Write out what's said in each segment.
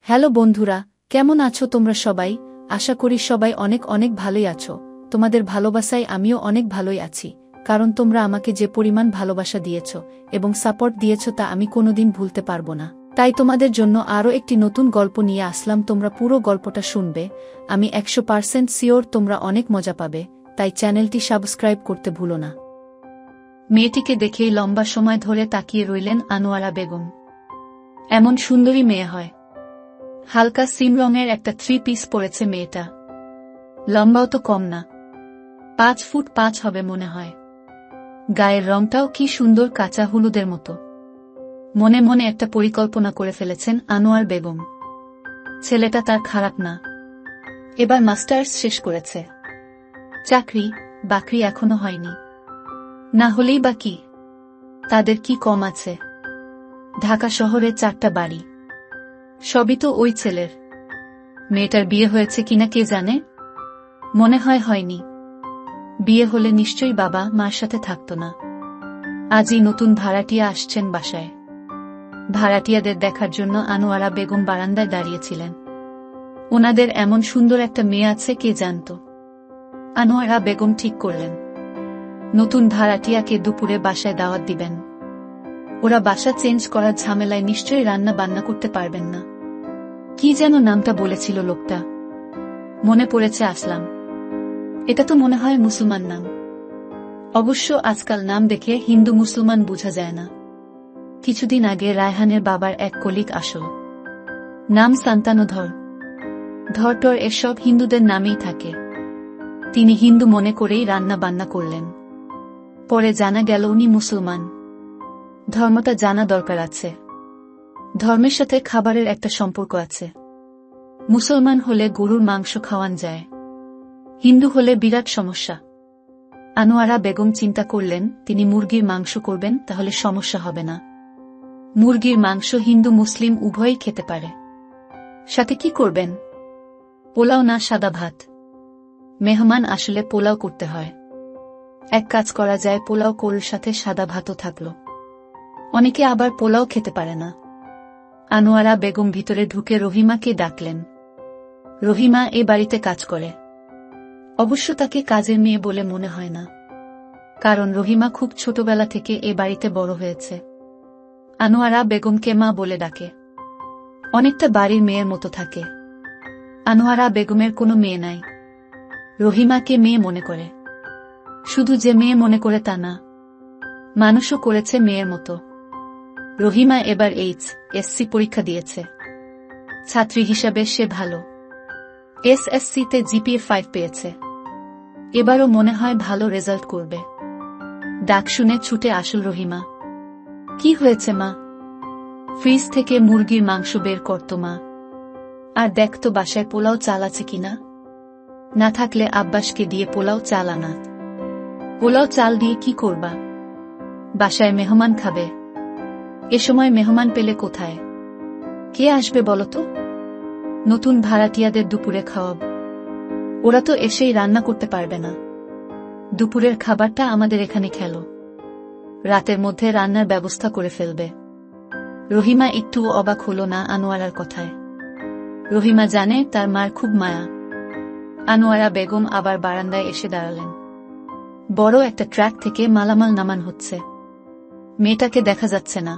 Hello বন্ধুরা, কেমন আছো তোমরা সবাই? আশা করি সবাই অনেক অনেক ভালোই আছো। তোমাদের ভালোবাসায় আমিও অনেক ভালোই আছি, কারণ তোমরা আমাকে যে পরিমাণ ভালোবাসা দিয়েছ এবং সাপোর্ট দিয়েছ তা আমি কোনোদিন ভুলতে পারবো না। তাই তোমাদের জন্য আরও একটি নতুন গল্প নিয়ে আসলাম। তোমরা পুরো গল্পটা শুনবে, আমি 100% শিওর তোমরা অনেক মজা পাবে। তাই চ্যানেলটি সাবস্ক্রাইব করতে ভুলো না। মেয়েটিকে দেখেই লম্বা সময় ধরে তাকিয়ে রইলেন আনোয়ারা বেগম। এমন সুন্দরী মেয়ে হয়? হালকা সিম রঙের একটা 3 পিস পরেছে মেয়েটা। লম্বাও তো কম না, 5 ফুট 5 হবে মনে হয়। গায়ের রংটাও কি সুন্দর, কাঁচা হলুদের মতো। মনে মনে একটা পরিকল্পনা করে ফেলেছেন আনোয়ার বেগম। ছেলেটা তার খারাপ না, এবার মাস্টার্স শেষ করেছে। চাকরি বাকরি এখনো হয়নি, না হলেই বা কি, তাদের কি কম আছে? ঢাকা শহরে 4টা বাড়ি, সবই তো ওই ছেলের। মেয়েটার বিয়ে হয়েছে কিনা কে জানে, মনে হয় হয়নি। বিয়ে হলে নিশ্চয়ই বাবা মার সাথে থাকত না। আজই নতুন ভাড়াটিয়া আসছেন বাসায়। ভাড়াটিয়াদের দেখার জন্য আনোয়ারা বেগম বারান্দায় দাঁড়িয়েছিলেন। ওনাদের এমন সুন্দর একটা মেয়ে আছে কে জানত। আনোয়ারা বেগম ঠিক করলেন নতুন ভাড়াটিয়াকে দুপুরে বাসায় দাওয়াত দিবেন। ওরা বাসা চেঞ্জ করার ঝামেলায় নিশ্চয়ই রান্না বান্না করতে পারবেন না। কি যেন নামটা বলেছিল লোকটা, মনে পড়েছে আসলাম। এটা তো মনে হয় মুসলমান নাম। অবশ্য আজকাল নাম দেখে হিন্দু মুসলমান বোঝা যায় না। কিছুদিন আগে রায়হানের বাবার এক কলিগ আসল নাম সান্তানোধর। ধরটর এসব হিন্দুদের নামেই থাকে। তিনি হিন্দু মনে করেই রান্না বান্না করলেন। পরে জানা গেল উনি মুসলমান। ধর্মটা জানা দরকার আছে। ধর্মের সাথে খাবারের একটা সম্পর্ক আছে। মুসলমান হলে গরুর মাংস খাওয়ান যায়, হিন্দু হলে বিরাট সমস্যা। আনোয়ারা বেগম চিন্তা করলেন তিনি মুরগির মাংস করবেন, তাহলে সমস্যা হবে না। মুরগির মাংস হিন্দু মুসলিম উভয়ই খেতে পারে। সাথে কি করবেন? পোলাও না সাদা ভাত? মেহমান আসলে পোলাও করতে হয়। এক কাজ করা যায়, পোলাও কোলের সাথে সাদা ভাতও থাকলো। অনেকে আবার পোলাও খেতে পারে না। আনোয়ারা বেগম ভিতরে ঢুকে রহিমাকে ডাকলেন। রহিমা এ বাড়িতে কাজ করে। অবশ্য তাকে কাজের মেয়ে বলে মনে হয় না, কারণ রহিমা খুব ছোটবেলা থেকে এ বাড়িতে বড় হয়েছে। আনোয়ারা বেগমকে মা বলে ডাকে, অনেকটা বাড়ির মেয়ের মতো থাকে। আনোয়ারা বেগমের কোনো মেয়ে নাই, রহিমাকে মেয়ে মনে করে। শুধু যে মেয়ে মনে করে তা না, মানুষও করেছে মেয়ের মতো। রহিমা এবার এইচএসসি পরীক্ষা দিয়েছে। ছাত্রী হিসাবে সে ভালো। এসএসসিতে জিপিএ 5 পেয়েছে। এবারও মনে হয় ভালো রেজাল্ট করবে। ডাক শুনে ছুটে আসল রহিমা। কি হয়েছে মা? ফ্রিজ থেকে মুরগির মাংস বের করতো মা। আর দেখতো বাসায় পোলাও চাল আছে কিনা। না থাকলে আব্বাসকে দিয়ে পোলাও চাল আনা। পোলাও চাল দিয়ে কি করবা? বাসায় মেহমান খাবে। এ সময় মেহমান পেলে কোথায়? কে আসবে বলতো? নতুন ভাড়াটিয়াদের দুপুরে খাওয়াব। ওরা তো এসেই রান্না করতে পারবে না। দুপুরের খাবারটা আমাদের এখানে খেলো, রাতের মধ্যে রান্নার ব্যবস্থা করে ফেলবে। রহিমা একটুও অবাক হল না আনোয়ারার কথায়। রহিমা জানে তার মার খুব মায়া। আনোয়ারা বেগম আবার বারান্দায় এসে দাঁড়ালেন। বড় একটা ট্রাক থেকে মালামাল নামান হচ্ছে। মেয়েটাকে দেখা যাচ্ছে না।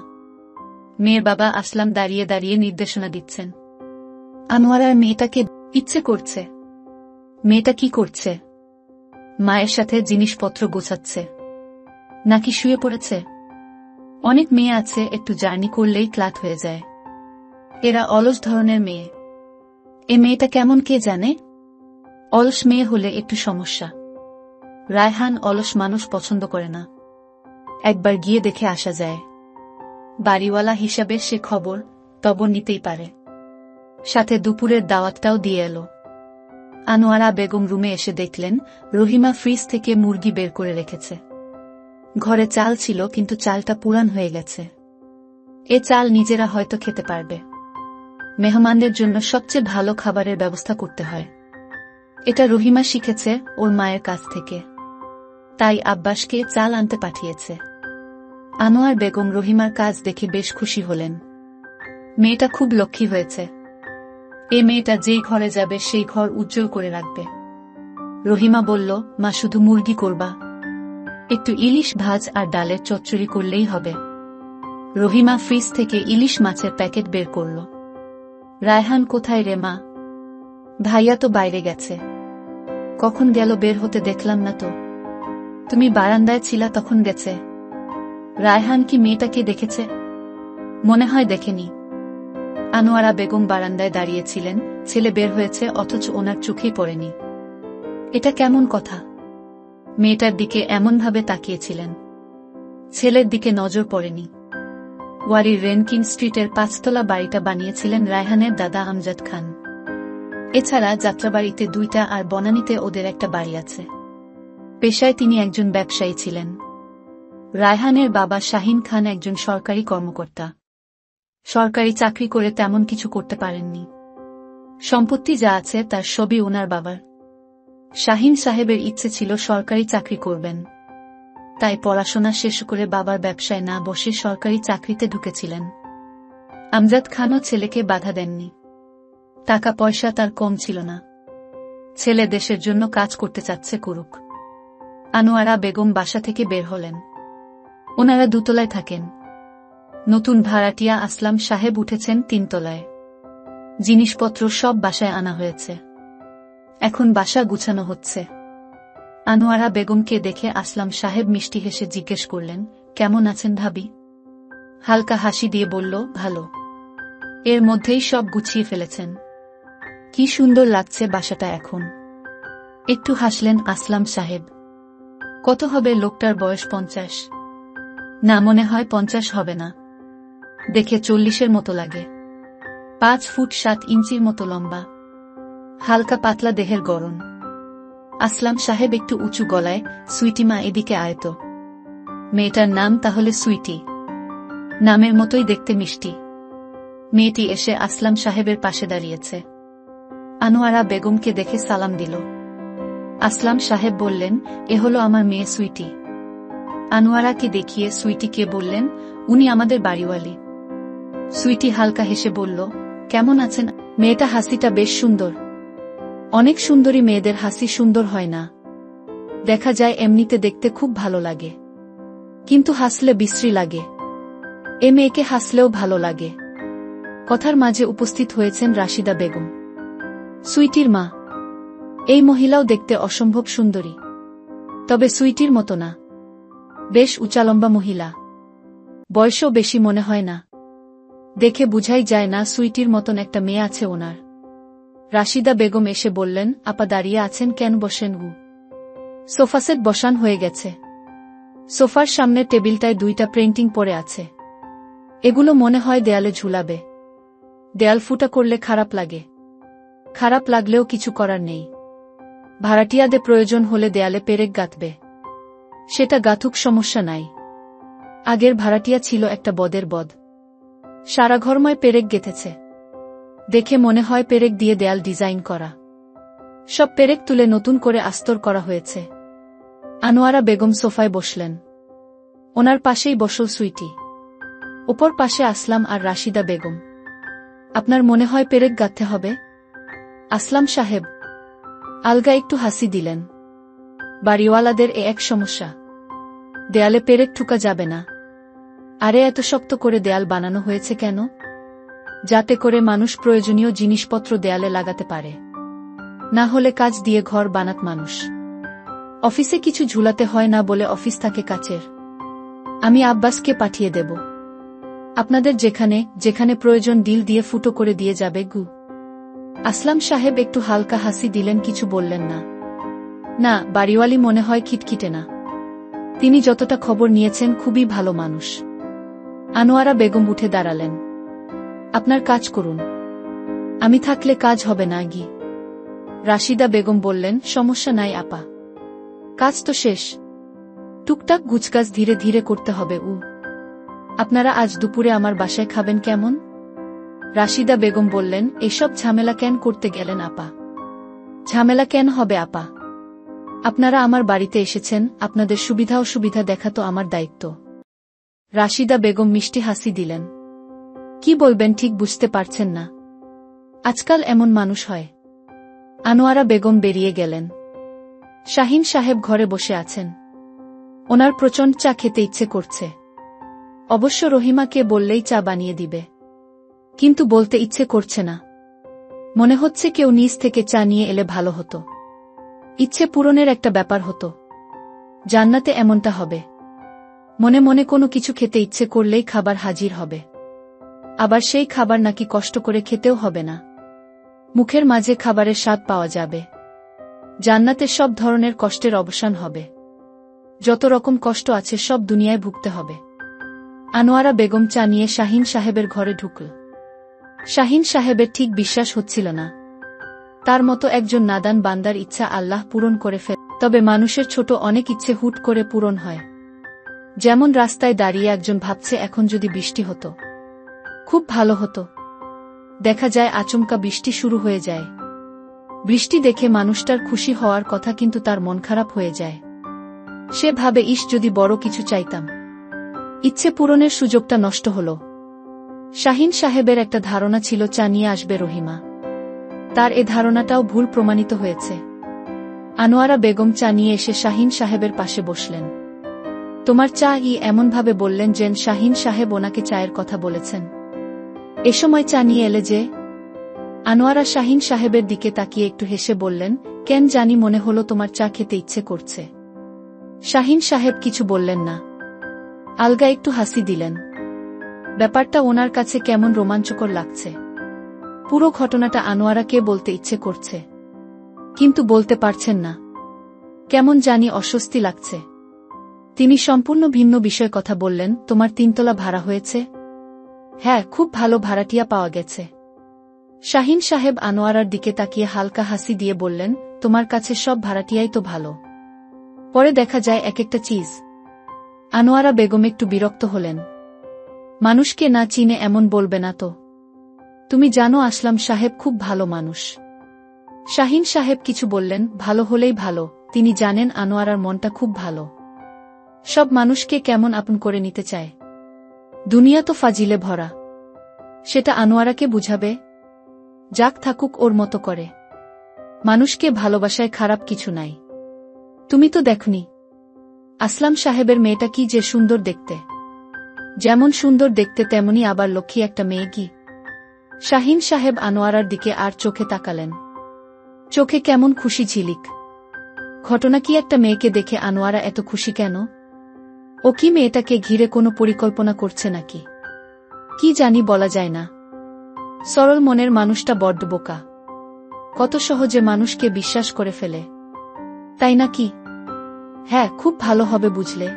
মেয়ের বাবা আসলাম দাঁড়িয়ে দাঁড়িয়ে নির্দেশনা দিচ্ছেন। আনোয়ারার মেয়েটাকে ইচ্ছে করছে। মেয়েটা কি করছে? মায়ের সাথে জিনিসপত্র গোছাচ্ছে নাকি শুয়ে পড়েছে? অনেক মেয়ে আছে একটু জার্নি করলেই ক্লান্ত হয়ে যায়। এরা অলস ধরনের মেয়ে। এ মেয়েটা কেমন কে জানে? অলস মেয়ে হলে একটু সমস্যা। রায়হান অলস মানুষ পছন্দ করে না। একবার গিয়ে দেখে আসা যায়। বাড়িওয়ালা হিসাবে সে খবর নিতেই পারে। সাথে দুপুরের দাওয়াতটাও দিয়ে এলো। আনোয়ারা বেগম রুমে এসে দেখলেন রহিমা ফ্রিজ থেকে মুরগি বের করে রেখেছে। ঘরে চাল ছিল, কিন্তু চালটা পুরান হয়ে গেছে। এ চাল নিজেরা হয়তো খেতে পারবে। মেহমানদের জন্য সবচেয়ে ভালো খাবারের ব্যবস্থা করতে হয়। এটা রহিমা শিখেছে ওর মায়ের কাছ থেকে। তাই আব্বাসকে চাল আনতে পাঠিয়েছে। আনোয়ার বেগম রহিমার কাজ দেখে বেশ খুশি হলেন। মেয়েটা খুব লক্ষ্মী হয়েছে। এ মেয়েটা যেই ঘরে যাবে সেই ঘর উজ্জ্বল করে রাখবে। রহিমা বলল, মা শুধু মুরগি করবা? একটু ইলিশ ভাজ আর ডালের চচ্চড়ি করলেই হবে। রহিমা ফ্রিজ থেকে ইলিশ মাছের প্যাকেট বের করল। রায়হান কোথায় রে মা? ভাইয়া তো বাইরে গেছে। কখন গেল বের হতে দেখলাম না তো। তুমি বারান্দায় ছিলা তখন গেছে। রায়হান কি মেয়েটাকে দেখেছে? মনে হয় দেখেনি। আনোয়ারা বেগম বারান্দায় দাঁড়িয়েছিলেন, ছেলে বের হয়েছে অথচ ওনার চোখেই পড়েনি। এটা কেমন কথা? মেয়েটার দিকে এমনভাবে তাকিয়েছিলেন, ছেলের দিকে নজর পড়েনি। ওয়ারির রেনকিন স্ট্রিটের 5তলা বাড়িটা বানিয়েছিলেন রায়হানের দাদা আমজাদ খান। এছাড়া যাত্রাবাড়িতে 2টা আর বনানীতে ওদের একটা বাড়ি আছে। পেশায় তিনি একজন ব্যবসায়ী ছিলেন। রায়হানের বাবা শাহিন খান একজন সরকারি কর্মকর্তা। সরকারি চাকরি করে তেমন কিছু করতে পারেননি। সম্পত্তি যা আছে তার সবই ওনার বাবার। শাহিন সাহেবের ইচ্ছে ছিল সরকারি চাকরি করবেন, তাই পড়াশোনা শেষ করে বাবার ব্যবসায় না বসে সরকারি চাকরিতে ঢুকেছিলেন। আমজাদ খানও ছেলেকে বাধা দেননি। টাকা পয়সা তার কম ছিল না। ছেলে দেশের জন্য কাজ করতে চাচ্ছে, করুক। আনোয়ারা বেগম বাসা থেকে বের হলেন। ওনারা 2তলায় থাকেন। নতুন ভাড়াটিয়া আসলাম সাহেব উঠেছেন 3তলায়। জিনিসপত্র সব বাসায় আনা হয়েছে। এখন বাসা গুছানো হচ্ছে। আনোয়ারা বেগমকে দেখে আসলাম সাহেব মিষ্টি হেসে জিজ্ঞেস করলেন, কেমন আছেন ভাবি? হালকা হাসি দিয়ে বলল, ভালো। এর মধ্যেই সব গুছিয়ে ফেলেছেন। কি সুন্দর লাগছে বাসাটা এখন। একটু হাসলেন আসলাম সাহেব। কত হবে লোকটার বয়স? 50? না, মনে হয় 50 হবে না। দেখে 40-এর মতো লাগে। 5 ফুট 7 ইঞ্চির মতো লম্বা, হালকা পাতলা দেহের গড়ন। আসলাম সাহেব একটু উঁচু গলায়, সুইটি মা এদিকে আয় তো। মেয়েটার নাম তাহলে সুইটি? নামের মতোই দেখতে মিষ্টি। মেয়েটি এসে আসলাম সাহেবের পাশে দাঁড়িয়েছে। আনোয়ারা বেগমকে দেখে সালাম দিল। আসলাম সাহেব বললেন, এ হলো আমার মেয়ে সুইটি। আনোয়ারাকে দেখিয়ে সুইটিকে বললেন, উনি আমাদের বাড়িওয়ালি। সুইটি হালকা হেসে বলল, কেমন আছেন? মেয়েটা হাসিটা বেশ সুন্দর। অনেক সুন্দরী মেয়েদের হাসি সুন্দর হয় না, দেখা যায় এমনিতে দেখতে খুব ভালো লাগে, কিন্তু হাসলে বিশ্রী লাগে। এ মেয়েকে হাসলেও ভালো লাগে। কথার মাঝে উপস্থিত হয়েছেন রাশিদা বেগম, সুইটির মা। এই মহিলাও দেখতে অসম্ভব সুন্দরী, তবে সুইটির মতো না। বেশ উঁচালম্বা মহিলা, বয়সও বেশি মনে হয় না। দেখে বুঝাই যায় না সুইটির মতন একটা মেয়ে আছে ওনার। রাশিদা বেগম এসে বললেন, আপা দাঁড়িয়ে আছেন কেন, বসেন। সোফা সেট বসান হয়ে গেছে। সোফার সামনের টেবিলটায় 2টা পেইন্টিং পড়ে আছে। এগুলো মনে হয় দেয়ালে ঝুলাবে। দেয়াল ফুটা করলে খারাপ লাগে। খারাপ লাগলেও কিছু করার নেই। ভাড়াটিয়াদের প্রয়োজন হলে দেয়ালে পেরেক গাঁথবে, সেটা গাঁথুক, সমস্যা নাই। আগের ভাড়াটিয়া ছিল একটা বদের বদ, সারা ঘরময় পেরেক গেঁথেছে। দেখে মনে হয় পেরেক দিয়ে দেয়াল ডিজাইন করা। সব পেরেক তুলে নতুন করে আস্তর করা হয়েছে। আনোয়ারা বেগম সোফায় বসলেন। ওনার পাশেই বসল সুইটি। ওপর পাশে আসলাম আর রাশিদা বেগম। আপনার মনে হয় পেরেক গাঁথতে হবে? আসলাম সাহেব আলগা একটু হাসি দিলেন। বাড়িওয়ালাদের এক সমস্যা, দেয়ালে পেরেক ঠুকা যাবে না। আরে এত শক্ত করে দেয়াল বানানো হয়েছে কেন? যাতে করে মানুষ প্রয়োজনীয় জিনিসপত্র দেয়ালে লাগাতে পারে, না হলে কাচ দিয়ে ঘর বানাত মানুষ। অফিসে কিছু ঝুলাতে হয় না বলে অফিস থাকে কাচের। আমি আব্বাসকে পাঠিয়ে দেব, আপনাদের যেখানে যেখানে প্রয়োজন ডিল দিয়ে ফুটো করে দিয়ে যাবে। আসলাম সাহেব একটু হালকা হাসি দিলেন, কিছু বললেন না। না, বাড়িওয়ালি মনে হয় খিটখিটে না। তিনি যতটা খবর নিয়েছেন খুবই ভালো মানুষ। আনোয়ারা বেগম উঠে দাঁড়ালেন। আপনার কাজ করুন, আমি থাকলে কাজ হবে না। রাশিদা বেগম বললেন, সমস্যা নাই আপা, কাজ তো শেষ। টুকটাক গুছগাছ ধীরে ধীরে করতে হবে। আপনারা আজ দুপুরে আমার বাসায় খাবেন কেমন? রাশিদা বেগম বললেন, এসব ঝামেলা কেন করতে গেলেন আপা? ঝামেলা কেন হবে আপা? আপনারা আমার বাড়িতে এসেছেন, আপনাদের সুবিধা অসুবিধা দেখা তো আমার দায়িত্ব। রাশিদা বেগম মিষ্টি হাসি দিলেন। কি বলবেন ঠিক বুঝতে পারছেন না? আজকাল এমন মানুষ হয়। আনোয়ারা বেগম বেরিয়ে গেলেন। শাহিন সাহেব ঘরে বসে আছেন। ওনার প্রচণ্ড চা খেতে ইচ্ছে করছে। অবশ্য রহিমাকে বললেই চা বানিয়ে দিবে, কিন্তু বলতে ইচ্ছে করছে না। মনে হচ্ছে কেউ নিজ থেকে চা নিয়ে এলে ভালো হতো। ইচ্ছে পূরণের একটা ব্যাপার হতো। জান্নাতে এমনটা হবে। মনে মনে কোনো কিছু খেতে ইচ্ছে করলেই খাবার হাজির হবে। আবার সেই খাবার নাকি কষ্ট করে খেতেও হবে না, মুখের মাঝে খাবারের স্বাদ পাওয়া যাবে। জান্নাতে সব ধরনের কষ্টের অবসান হবে। যত রকম কষ্ট আছে সব দুনিয়ায় ভুগতে হবে। আনোয়ারা বেগম চা নিয়ে শাহিন সাহেবের ঘরে ঢুকল। শাহিন সাহেবের ঠিক বিশ্বাস হচ্ছিল না। তার মতো একজন নাদান বান্দার ইচ্ছা আল্লাহ পূরণ করে ফেলে। তবে মানুষের ছোট অনেক ইচ্ছে হুট করে পূরণ হয়। যেমন রাস্তায় দাঁড়িয়ে একজন ভাবছে এখন যদি বৃষ্টি হতো খুব ভালো হতো। দেখা যায় আচমকা বৃষ্টি শুরু হয়ে যায়। বৃষ্টি দেখে মানুষটার খুশি হওয়ার কথা, কিন্তু তার মন খারাপ হয়ে যায়। সে ভাবে ইস যদি বড় কিছু চাইতাম। ইচ্ছে পূরণের সুযোগটা নষ্ট হল। শাহিন সাহেবের একটা ধারণা ছিল চা নিয়ে আসবে রহিমা। তার এ ধারণাটাও ভুল প্রমাণিত হয়েছে। আনোয়ারা বেগম চা নিয়ে এসে শাহিন সাহেবের পাশে বসলেন। তোমার চা এমনভাবে বললেন যেন শাহিন সাহেব ওনাকে চায়ের কথা বলেছেন। এ সময় চা নিয়ে এলে যে? আনোয়ারা শাহিন সাহেবের দিকে তাকিয়ে একটু হেসে বললেন, কেন জানি মনে হলো তোমার চা খেতে ইচ্ছে করছে। শাহিন সাহেব কিছু বললেন না, আলগা একটু হাসি দিলেন। ব্যাপারটা ওনার কাছে কেমন রোমাঞ্চকর লাগছে। পুরো ঘটনাটা আনোয়ারাকে বলতে ইচ্ছে করছে, কিন্তু বলতে পারছেন না। কেমন জানি অস্বস্তি লাগছে। তিনি সম্পূর্ণ ভিন্ন বিষয় কথা বললেন, তোমার 3 তলা ভাড়া হয়েছে? হ্যাঁ, খুব ভালো ভাড়াটিয়া পাওয়া গেছে। শাহিন সাহেব আনোয়ারার দিকে তাকিয়ে হালকা হাসি দিয়ে বললেন, তোমার কাছে সব ভাড়াটিয়াই তো ভালো, পরে দেখা যায় এক একটা চিজ। আনোয়ারা বেগম একটু বিরক্ত হলেন। মানুষকে না চিনে এমন বলবে না তো। তুমি জানো আসলাম সাহেব খুব ভালো মানুষ। শাহিন সাহেব কিছু বললেন, ভালো হলেই ভালো। তিনি জানেন আনোয়ারার মনটা খুব ভালো। সব মানুষকে কেমন আপন করে নিতে চায়। দুনিয়া তো ফাজিলে ভরা। সেটা আনোয়ারাকে বুঝাবে? যাক, থাকুক ওর মতো করে। মানুষকে ভালোবাসায় খারাপ কিছু নাই। তুমি তো দেখনি আসলাম সাহেবের মেয়েটা কি যে সুন্দর দেখতে। যেমন সুন্দর দেখতে তেমনি আবার লক্ষ্মী একটা মেয়ে কি। শাহিন সাহেব আনোয়ারার দিকে আর চোখে তাকালেন। চোখে কেমন খুশি ঝিলিক। ঘটনা কি একটা মেয়েকে দেখে আনোয়ারা এত খুশি কেন? ও কি মেয়েটাকে ঘিরে কোনো পরিকল্পনা করছে নাকি? কি জানি, বলা যায় না। সরল মনের মানুষটা বড্ড বোকা। কত সহজে মানুষকে বিশ্বাস করে ফেলে, তাই নাকি? হ্যাঁ, খুব ভালো হবে বুঝলে।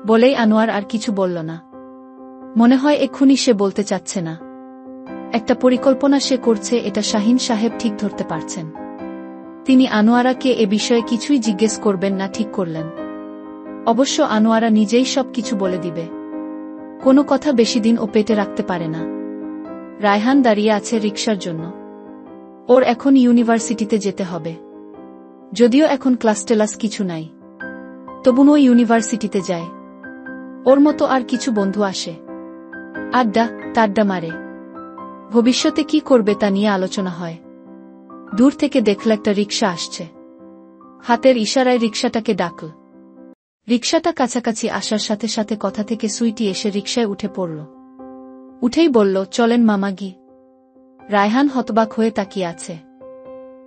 বলেই আনোয়ার আর কিছু বলল না। মনে হয় এক্ষুনি সে বলতে চাচ্ছে না। একটা পরিকল্পনা সে করছে, এটা শাহিন সাহেব ঠিক ধরতে পারছেন। তিনি আনোয়ারাকে এ বিষয়ে কিছুই জিজ্ঞেস করবেন না ঠিক করলেন। অবশ্য আনোয়ারা নিজেই সব কিছু বলে দিবে। কোনো কথা বেশি দিন ও পেটে রাখতে পারে না। রায়হান দাঁড়িয়ে আছে রিকশার জন্য। ওর এখন ইউনিভার্সিটিতে যেতে হবে। যদিও এখন ক্লাস টেলাস কিছু নাই, তবুও ইউনিভার্সিটিতে যায়। ওর মতো আর কিছু বন্ধু আসে, আড্ডা টাড্ডা মারে। ভবিষ্যতে কি করবে তা নিয়ে আলোচনা হয়। দূর থেকে দেখল একটা রিকশা আসছে। হাতের ইশারায় রিকশাটাকে ডাকল। রিকশাটা কাছাকাছি আসার সাথে সাথে কথা থেকে সুইটি এসে রিকশায় উঠে পড়ল। উঠেই বলল, চলেন মামাগি। রায়হান হতবাক হয়ে তাকিয়ে আছে।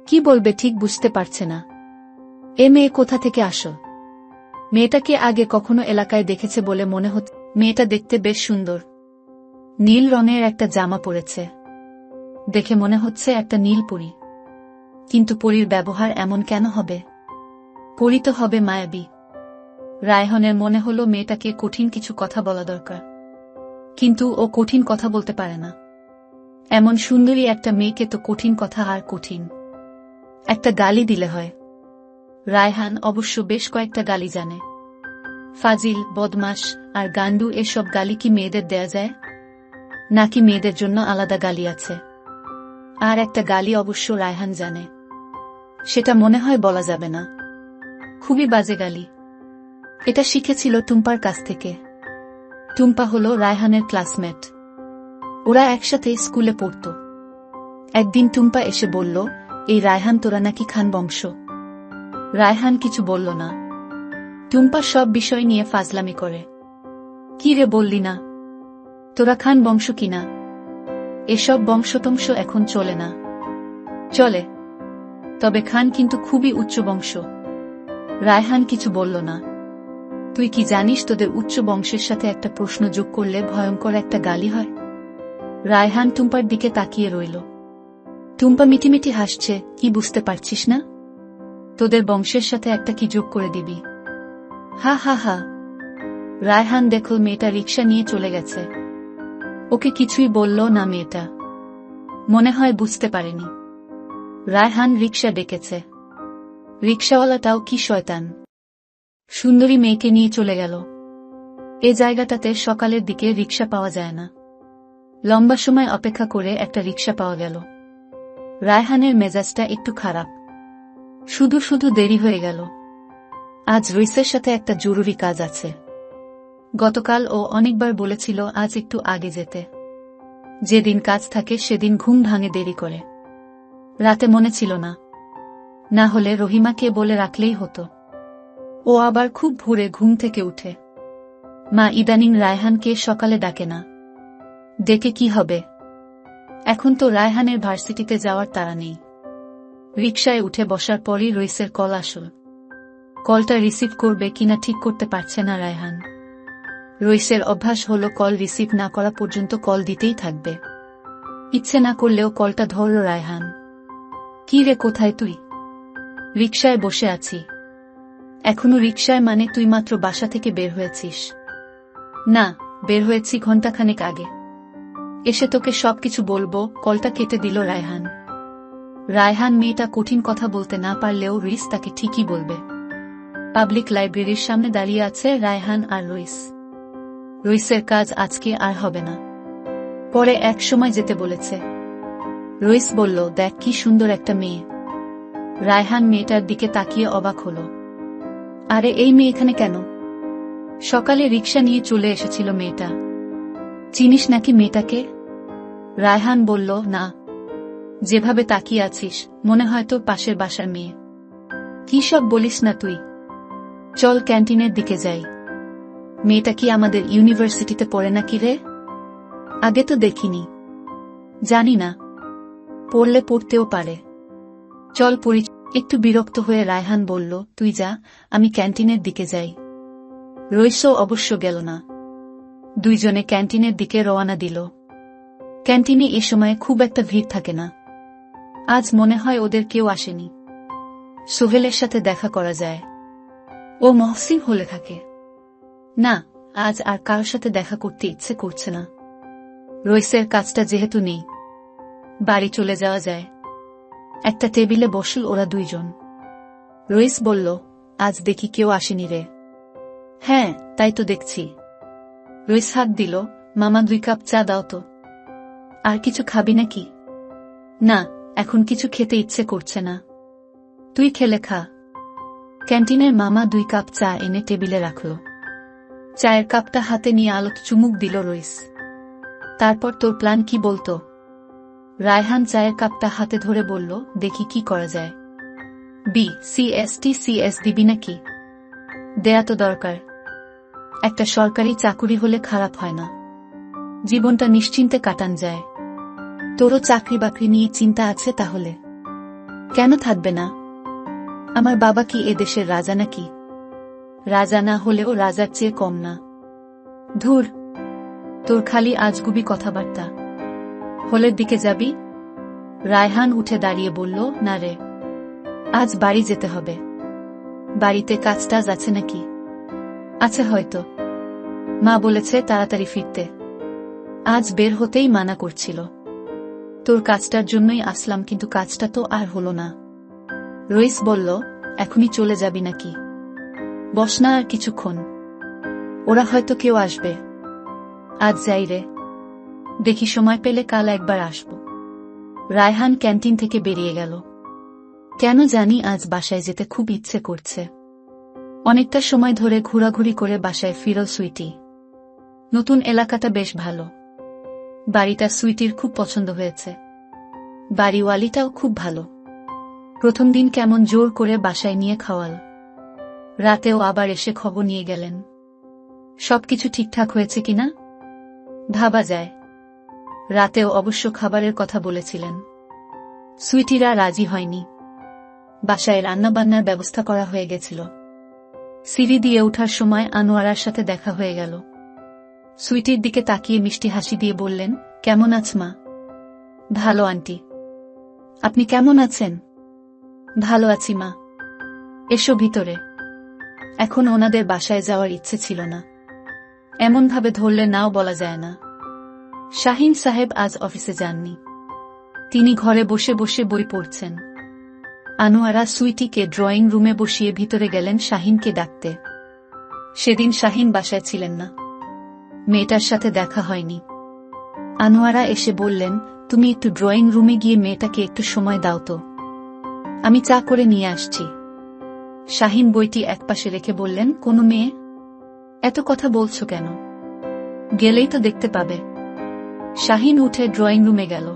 কি বলবে ঠিক বুঝতে পারছে না। এ মেয়ে কোথা থেকে আসল? মেয়েটাকে আগে কখনো এলাকায় দেখেছে বলে মনে হচ্ছে। মেয়েটা দেখতে বেশ সুন্দর। নীল রঙের একটা জামা পরেছে। দেখে মনে হচ্ছে একটা নীল পরী। কিন্তু পরীর ব্যবহার এমন কেন হবে? পরী তো হবে মায়াবী। রায়হানের মনে হলো মেয়েটাকে কঠিন কিছু কথা বলা দরকার, কিন্তু ও কঠিন কথা বলতে পারে না। এমন সুন্দরী একটা মেয়েকে তো কঠিন কথা আর কঠিন। একটা গালি দিলে হয়। রায়হান অবশ্য বেশ কয়েকটা গালি জানে। ফাজিল, বদমাশ আর গান্ডু, এসব গালি কি মেয়েদের দেয়া যায়? নাকি মেয়েদের জন্য আলাদা গালি আছে? আর একটা গালি অবশ্য রায়হান জানে, সেটা মনে হয় বলা যাবে না। খুবই বাজে গালি। এটা শিখেছিল টুম্পার কাছ থেকে। টুম্পা হলো রায়হানের ক্লাসমেট। ওরা একসাথে স্কুলে পড়ত। একদিন টুম্পা এসে বলল, এই রায়হান তোরা নাকি খান বংশ। রায়হান কিছু বলল না। টুম্পা সব বিষয় নিয়ে ফাজলামি করে। কি রে বললি না? তোরা খান বংশ কিনা? এসব বংশটংশ এখন চলে না। চলে, তবে খান কিন্তু খুবই উচ্চ বংশ। রায়হান কিছু বলল না। তুই কি জানিস তোদের উচ্চ বংশের সাথে একটা প্রশ্ন যোগ করলে ভয়ঙ্কর একটা গালি হয়? রায়হান টুম্পার দিকে তাকিয়ে রইল। টুম্পা মিটিমিটি হাসছে। কি বুঝতে পারছিস না? তোদের বংশের সাথে একটা কি যোগ করে দিবি? হা হা হা। রায়হান দেখল মেয়েটা রিকশা নিয়ে চলে গেছে। ওকে কিছুই বলল না মেয়েটা। মনে হয় বুঝতে পারেনি। রায়হান রিকশা ডেকেছে। রিকশাওয়ালাটাও কি শয়তান, সুন্দরী মেয়েকে নিয়ে চলে গেল। এ জায়গাটাতে সকালের দিকে রিকশা পাওয়া যায় না। লম্বা সময় অপেক্ষা করে একটা রিকশা পাওয়া গেল। রায়হানের মেজাজটা একটু খারাপ। শুধু শুধু দেরি হয়ে গেল। আজ রইসের সাথে একটা জরুরি কাজ আছে। গতকাল ও অনেকবার বলেছিল আজ একটু আগে যেতে। যেদিন কাজ থাকে সেদিন ঘুম ভাঙে দেরি করে। রাতে মনে ছিল না, না হলে রহিমাকে বলে রাখলেই হতো। ও আবার খুব ভোরে ঘুম থেকে উঠে। মা ইদানিং রায়হানকে সকালে ডাকে না। ডেকে কি হবে? এখন তো রায়হানের ভার্সিটিতে যাওয়ার তাড়া নেই। রিকশায় উঠে বসার পরই রইসের কল আসল। কলটা রিসিভ করবে কিনা ঠিক করতে পারছে না রায়হান। রইসের অভ্যাস হলো কল রিসিভ না করা পর্যন্ত কল দিতেই থাকবে। ইচ্ছে না করলেও কলটা ধরল রায়হান। কি রে, কোথায় তুই? রিকশায় বসে আছি। এখনো রিকশায় মানে তুই মাত্র বাসা থেকে বের হয়েছিস? না, বের হয়েছি ঘণ্টাখানেক আগে। এসে তোকে সবকিছু বলবো। কলটা কেটে দিল রায়হান। রায়হান মেয়েটা কঠিন কথা বলতে না পারলেও রইস তাকে ঠিকই বলবে। পাবলিক লাইব্রেরির সামনে দাঁড়িয়ে আছে রায়হান আর রইস। রইসের কাজ আজকে আর হবে না, পরে এক সময় যেতে বলেছে। রইস বলল, দেখ কি সুন্দর একটা মেয়ে। রায়হান মেয়েটার দিকে তাকিয়ে অবাক হল। আরে এই মেয়ে এখানে কেন? সকালে রিকশা নিয়ে চলে এসেছিল মেয়েটা। চিনিস নাকি মেয়েটাকে? রায়হান বলল, না। যেভাবে তাকিয়ে আছিস মনে হয় তোর পাশের বাসার মেয়ে। কি সব বলিস না তুই? চল ক্যান্টিনের দিকে যাই। মেয়েটা কি আমাদের ইউনিভার্সিটিতে পড়ে নাকি রে? আগে তো দেখিনি। জানি না, পড়লে পড়তেও পারে। চল পড়ি। একটু বিরক্ত হয়ে রায়হান বলল, তুই যা, আমি ক্যান্টিনের দিকে যাই। রইসও অবশ্য গেল না। দুইজনে ক্যান্টিনের দিকে রওনা দিল। ক্যান্টিনে এ সময় খুব একটা ভিড় থাকে না। আজ মনে হয় ওদের কেউ আসেনি। সোহেলের সাথে দেখা করা যায়। ও মহসিন হলে থাকে। না, আজ আর কারোর সাথে দেখা করতে ইচ্ছে করছে না। রইসের কাজটা যেহেতু নেই, বাড়ি চলে যাওয়া যায়। একটা টেবিলে বসল ওরা দুইজন। রইস বলল, আজ দেখি কেউ আসেনি রে। হ্যাঁ, তাই তো দেখছি। রইস হাত দিল, মামা 2 কাপ চা দাও তো। আর কিছু খাবি নাকি? না, এখন কিছু খেতে ইচ্ছে করছে না। তুই খেলে খা। ক্যান্টিনের মামা 2 কাপ চা এনে টেবিলে রাখল। চায়ের কাপটা হাতে নিয়ে আলোতে চুমুক দিল রইস। তারপর তোর প্ল্যান কি বলতো? রায়হান চায়ের কাপটা হাতে ধরে বলল, দেখি কি করা যায়। সিএস দিবি নাকি? দেয়া তো দরকার। একটা সরকারি চাকুরি হলে খারাপ হয় না। জীবনটা নিশ্চিন্তে কাটান যায়। তোরও চাকরি বাকরি নিয়ে চিন্তা আছে তাহলে? কেন থাকবে না? আমার বাবা কি এ দেশের রাজা নাকি? রাজা না হলেও রাজার চেয়ে কম না। ধুর, তোর খালি আজগুবি কথাবার্তা। হলের দিকে যাবি? রায়হান উঠে দাঁড়িয়ে বলল, না রে, আজ বাড়ি যেতে হবে। বাড়িতে কাজটাজ আছে নাকি? আছে হয়তো। মা বলেছে তাড়াতাড়ি ফিরতে। আজ বের হতেই মানা করছিল। তোর কাজটার জন্যই আসলাম, কিন্তু কাজটা তো আর হলো না। রইস বলল, এখনই চলে যাবি নাকি? বস না আর কিছুক্ষণ। ওরা হয়তো কেউ আসবে। আজ যাই রে, দেখি সময় পেলে কাল একবার আসব। রায়হান ক্যান্টিন থেকে বেরিয়ে গেল। কেন জানি আজ বাসায় যেতে খুব ইচ্ছে করছে। অনেকটা সময় ধরে ঘোরাঘুরি করে বাসায় ফিরল সুইটি। নতুন এলাকাটা বেশ ভালো। বাড়িটা সুইটির খুব পছন্দ হয়েছে। বাড়িওয়ালিটাও খুব ভালো। প্রথম দিন কেমন জোর করে বাসায় নিয়ে খাওয়াল, রাতেও আবার এসে খবর নিয়ে গেলেন সবকিছু ঠিকঠাক হয়েছে কিনা। ভাবা যায়, রাতেও অবশ্য খাবারের কথা বলেছিলেন। সুইটিরা রাজি হয়নি। বাসায় রান্নাবান্নার ব্যবস্থা করা হয়ে গেছিল। সিঁড়ি দিয়ে ওঠার সময় আনোয়ারার সাথে দেখা হয়ে গেল। সুইটির দিকে তাকিয়ে মিষ্টি হাসি দিয়ে বললেন, কেমন আছ মা? ভালো আন্টি, আপনি কেমন আছেন? ভালো আছি মা। এসো ভিতরে। এখন ওনাদের বাসায় যাওয়ার ইচ্ছে ছিল না। এমনভাবে ধরলে নাও বলা যায় না। শাহিন সাহেব আজ অফিসে যাননি, তিনি ঘরে বসে বসে বই পড়ছেন। আনোয়ারা সুইটিকে ড্রয়িং রুমে বসিয়ে ভিতরে গেলেন শাহিনকে ডাকতে। সেদিন শাহিন বাসায় ছিলেন না, মেয়েটার সাথে দেখা হয়নি। আনোয়ারা এসে বললেন, তুমি একটু ড্রয়িং রুমে গিয়ে মেয়েটাকে একটু সময় দাও তো, আমি চা করে নিয়ে আসছি। শাহিন বইটি একপাশে রেখে বললেন, কোনো মেয়ে? এত কথা বলছো কেন? গেলেই তো দেখতে পাবে। শাহিন উঠে ড্রয়িং রুমে গেল।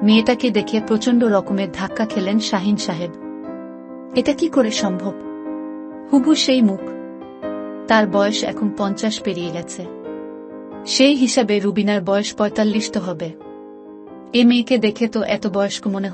মেয়েটাকে দেখে প্রচণ্ড রকমের ধাক্কা খেলেন শাহিন সাহেব। এটা কি করে সম্ভব? হুবহু সেই মুখ। তার বয়স এখন 50 পেরিয়ে গেছে। সেই হিসাবে রুবিনার বয়স 45 তো হবে। এ মেয়েকে দেখে তো এত বয়স্ক মনে